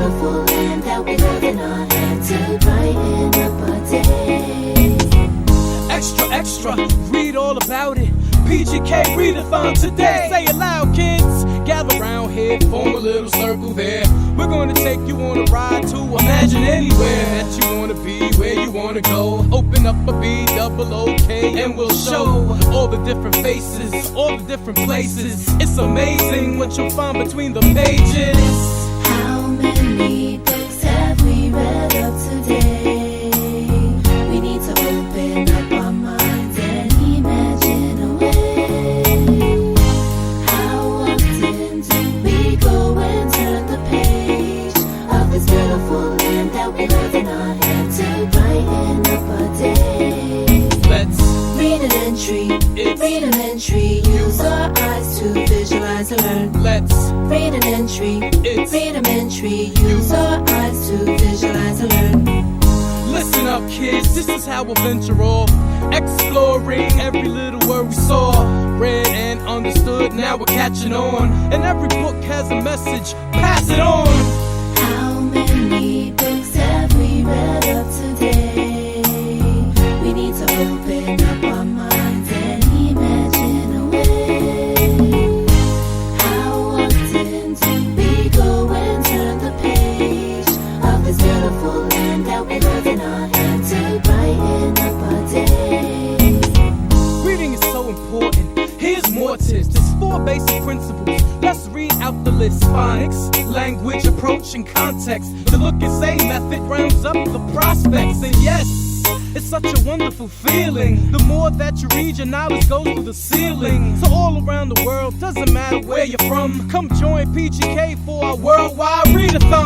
beautiful land that we hold in our hand to brighten up our day. Extra, extra, read all about it. PGK Read-A-Thon today. Say it loud, kids. Gather round here, form a little circle there. We're gonna take you on a ride to imagine anywhere that you wanna be, where you wanna go. Open up a B-double-O-K and we'll show all the different faces, all the different places. It's amazing what you'll find between the pages. How many books have we read up today? We need to open up our minds and imagine a way. How often do we go and turn the page of this beautiful land that we hold in our hand to brighten up our day? Let's read an entry. Readamentary. Use our eyes to visualize and learn. Let's read an entry. Readamentary. Use our eyes to visualize and learn. listen up, kids. This is how we'll venture off, exploring every little word we saw, read and understood. Now we're catching on, and every book has a message. Pass it on. How many books have we read up today? We need to open up our minds and imagine a way. How often do we go and turn the page of this beautiful land that we hold in our hand to brighten up our day? Reading is so important. Here's more tips. There's 4 basic principles. Let's read out the list. Phonics, language, approach, and context. The look and say method rounds up the prospects. And yes, it's such a wonderful feeling. The more that you read, your knowledge goes through the ceiling. So all around the world, doesn't matter where you're from, come join PGK for our worldwide Read-A-Thon.